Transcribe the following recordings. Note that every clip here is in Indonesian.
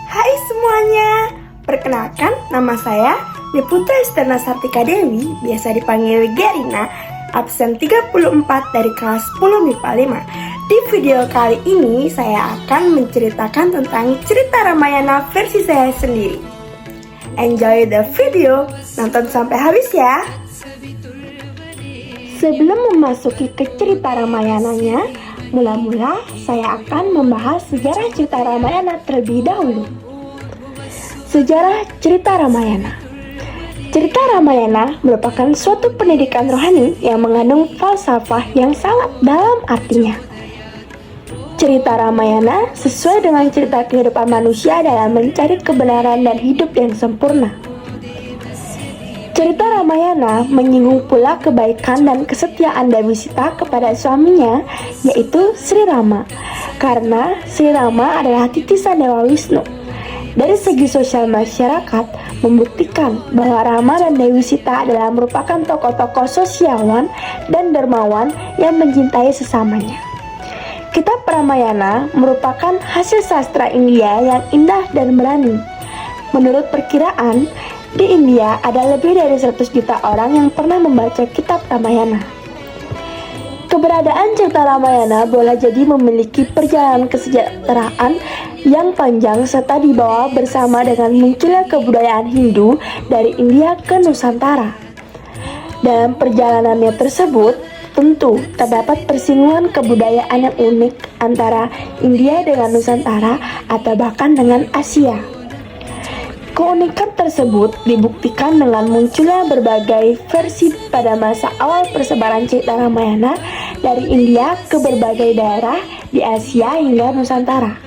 Hai semuanya, perkenalkan nama saya Niputra Esterna Sartika Dewi, biasa dipanggil Gerina, absen 34 dari kelas 10 MIPA 5. Di video kali ini saya akan menceritakan tentang cerita Ramayana versi saya sendiri. Enjoy the video, nonton sampai habis ya. Sebelum memasuki ke cerita Ramayananya, mula-mula saya akan membahas sejarah cerita Ramayana terlebih dahulu. Sejarah cerita Ramayana. Cerita Ramayana merupakan suatu pendidikan rohani yang mengandung falsafah yang sangat dalam artinya. Cerita Ramayana sesuai dengan cerita kehidupan manusia dalam mencari kebenaran dan hidup yang sempurna. Cerita Ramayana menyinggung pula kebaikan dan kesetiaan Dewi Sita kepada suaminya, yaitu Sri Rama, karena Sri Rama adalah titisan Dewa Wisnu. Dari segi sosial masyarakat, membuktikan bahwa Rama dan Dewi Sita adalah merupakan tokoh-tokoh sosiawan dan dermawan yang mencintai sesamanya. Kitab Ramayana merupakan hasil sastra India yang indah dan berani. Menurut perkiraan, di India ada lebih dari 100 juta orang yang pernah membaca kitab Ramayana. Keberadaan cerita Ramayana boleh jadi memiliki perjalanan kesejahteraan yang panjang serta dibawa bersama dengan munculnya kebudayaan Hindu dari India ke Nusantara. Dalam perjalanannya tersebut, tentu terdapat persinggungan kebudayaan yang unik antara India dengan Nusantara atau bahkan dengan Asia. Keunikan tersebut dibuktikan dengan munculnya berbagai versi pada masa awal persebaran cerita Ramayana dari India ke berbagai daerah di Asia hingga Nusantara.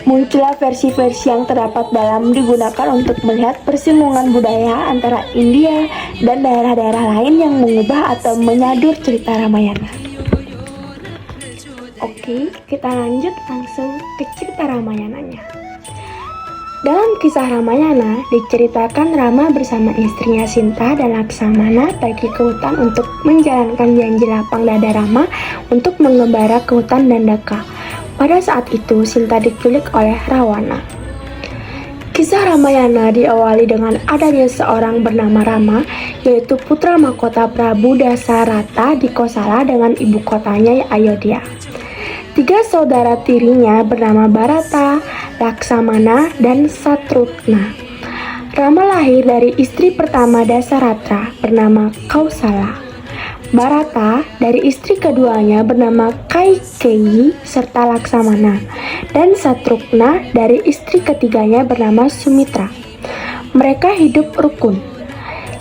Muncullah versi-versi yang terdapat dalam digunakan untuk melihat persinggungan budaya antara India dan daerah-daerah lain yang mengubah atau menyadur cerita Ramayana. Oke, kita lanjut langsung ke cerita Ramayananya. Dalam kisah Ramayana, diceritakan Rama bersama istrinya Sinta dan Laksamana pergi ke hutan untuk menjalankan janji lapang dada Rama untuk mengembara ke hutan Dandaka. Pada saat itu, Sinta diculik oleh Rawana. Kisah Ramayana diawali dengan adanya seorang bernama Rama, yaitu putra mahkota Prabu Dasarata di Kosala dengan ibu kotanya Ayodhya. 3 saudara tirinya bernama Bharata, Laksamana, dan Satrugna. Rama lahir dari istri pertama Dasarata bernama Kausala. Bharata dari istri keduanya bernama Kaikeyi serta Laksamana, dan Satrugna dari istri ketiganya bernama Sumitra. Mereka hidup rukun.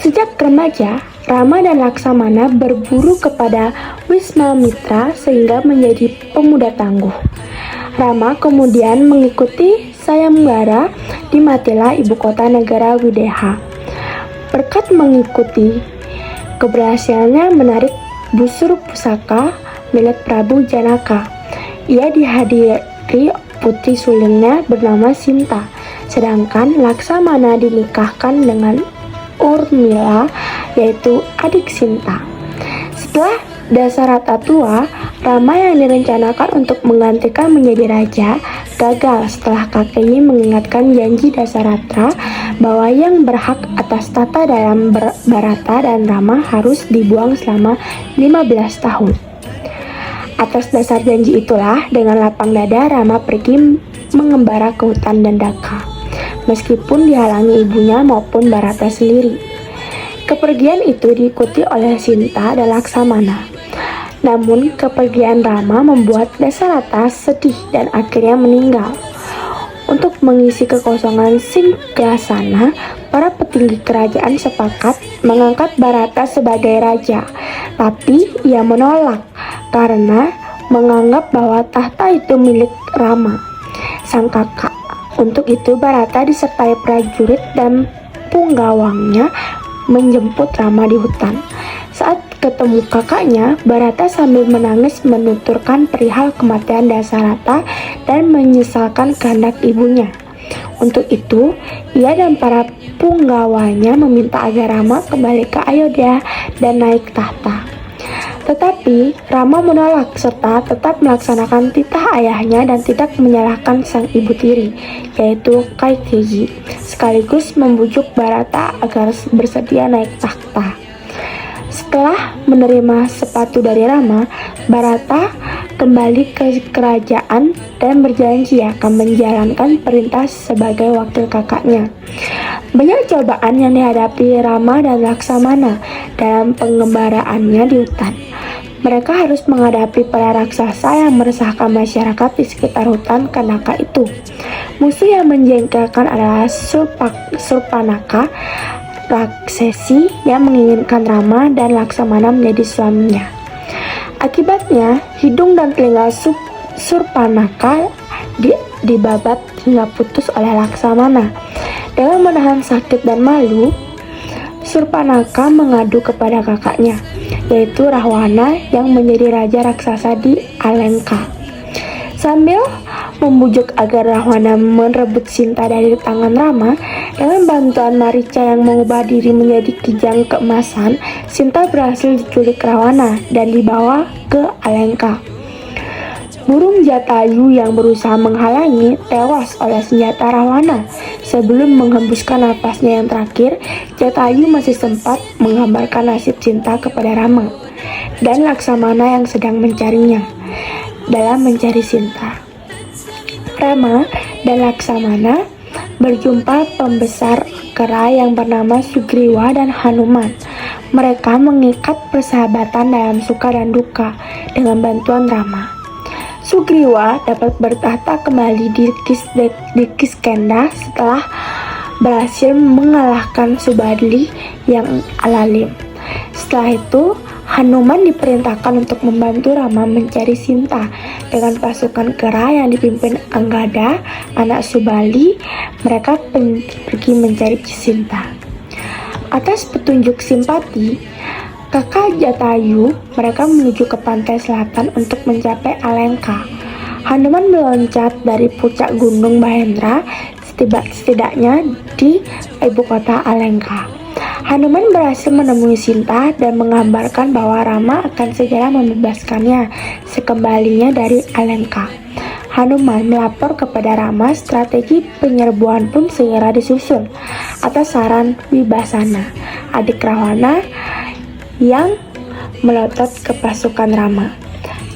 Sejak remaja, Rama dan Laksamana berburu kepada Wiswamitra sehingga menjadi pemuda tangguh. Rama kemudian mengikuti Sayembara di Matila, ibu kota negara Wideha. Berkat mengikuti keberhasilannya menarik busur pusaka milik Prabu Janaka. Ia dihadiri putri sulungnya bernama Sinta, sedangkan Laksamana dinikahkan dengan Urmila, yaitu adik Sinta. Setelah Dasarata tua, Rama yang direncanakan untuk menggantikan menjadi raja gagal setelah kakeknya mengingatkan janji Dasarata bahwa yang berhak atas tata dalam Bharata dan Rama harus dibuang selama 15 tahun. Atas dasar janji itulah, dengan lapang dada Rama pergi mengembara ke hutan Dandaka, meskipun dihalangi ibunya maupun Bharata sendiri. Kepergian itu diikuti oleh Sinta dan Laksamana. Namun kepergian Rama membuat Dasarata sedih dan akhirnya meninggal. Untuk mengisi kekosongan Singgasana, para petinggi kerajaan sepakat mengangkat Bharata sebagai raja, tapi ia menolak karena menganggap bahwa tahta itu milik Rama, sang kakak. Untuk itu Bharata disertai prajurit dan punggawangnya menjemput Rama di hutan. Saat ketemu kakaknya, Bharata sambil menangis menuturkan perihal kematian Dasarata dan menyesalkan kehendak ibunya. Untuk itu, ia dan para punggawanya meminta agar Rama kembali ke Ayodhya dan naik tahta. Tetapi Rama menolak serta tetap melaksanakan titah ayahnya dan tidak menyalahkan sang ibu tiri, yaitu Kaikeyi, sekaligus membujuk Bharata agar bersedia naik takhta. Setelah menerima sepatu dari Rama, Bharata kembali ke kerajaan dan berjanji akan menjalankan perintah sebagai wakil kakaknya. Banyak cobaan yang dihadapi Rama dan Laksamana dalam pengembaraannya di hutan. Mereka harus menghadapi para raksasa yang meresahkan masyarakat di sekitar hutan Kanaka itu. Musuh yang menjengkelkan adalah Surpanaka, raksesi yang menginginkan Rama dan Laksamana menjadi suaminya. Akibatnya, hidung dan telinga Surpanaka dibabat hingga putus oleh Laksamana. Dengan menahan sakit dan malu, Surpanaka mengadu kepada kakaknya, yaitu Rahwana yang menjadi raja raksasa di Alenka. Sambil membujuk agar Rahwana merebut Sinta dari tangan Rama, dengan bantuan Marica yang mengubah diri menjadi kijang keemasan, Sinta berhasil diculik Rahwana dan dibawa ke Alenka. Burung Jatayu yang berusaha menghalangi tewas oleh senjata Rahwana. Sebelum menghembuskan napasnya yang terakhir, Jatayu masih sempat menggambarkan nasib Sinta kepada Rama dan Laksamana yang sedang mencarinya. Dalam mencari Sinta, Rama dan Laksamana berjumpa pembesar kera yang bernama Sugriwa dan Hanuman. Mereka mengikat persahabatan dalam suka dan duka dengan bantuan Rama. Sugriwa dapat bertahta kembali di Kiskenda setelah berhasil mengalahkan Subadli yang alalim. Setelah itu, Hanuman diperintahkan untuk membantu Rama mencari Sinta. Dengan pasukan kera yang dipimpin Anggada, anak Subali, mereka pergi mencari Sinta. Atas petunjuk simpati kakak Jatayu, mereka menuju ke pantai selatan untuk mencapai Alenka. Hanuman meloncat dari puncak gunung Mahendra, setidaknya di ibu kota Alenka. Hanuman berhasil menemui Sinta dan menggambarkan bahwa Rama akan segera membebaskannya sekembalinya dari Alenka. Hanuman melapor kepada Rama, strategi penyerbuan pun segera disusun atas saran Wibasana, adik Rahwana yang melotot ke pasukan Rama.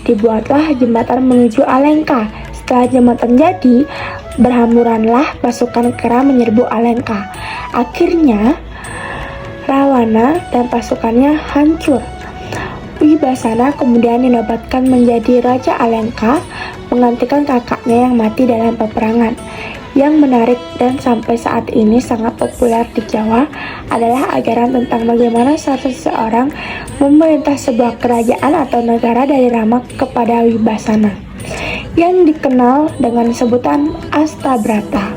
Dibuatlah jembatan menuju Alenka. Setelah jembatan jadi, berhamburanlah pasukan kera menyerbu Alenka. Akhirnya, Rahwana dan pasukannya hancur. Wibasana kemudian dinobatkan menjadi Raja Alenka, menggantikan kakaknya yang mati dalam peperangan. Yang menarik dan sampai saat ini sangat populer di Jawa adalah ajaran tentang bagaimana seseorang memerintah sebuah kerajaan atau negara dari Rama kepada Wibasana, yang dikenal dengan sebutan Astabrata.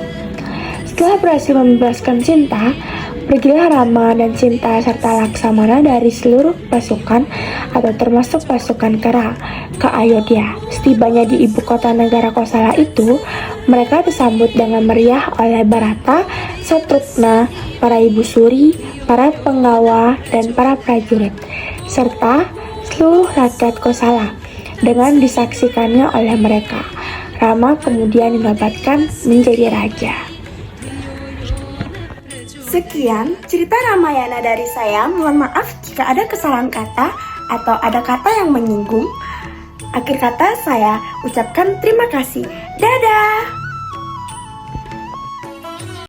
Setelah berhasil membebaskan Sinta, pergilah Rama dan Sinta serta Laksamana dari seluruh pasukan atau termasuk pasukan kera ke Ayodhya. Setibanya di ibu kota negara Kosala itu, mereka disambut dengan meriah oleh Bharata, Satrugna, para ibu suri, para penggawa, dan para prajurit, serta seluruh rakyat Kosala. Dengan disaksikannya oleh mereka, Rama kemudian dinobatkan menjadi raja. Sekian cerita Ramayana dari saya. Mohon maaf jika ada kesalahan kata atau ada kata yang menyinggung. Akhir kata saya ucapkan terima kasih. Dadah!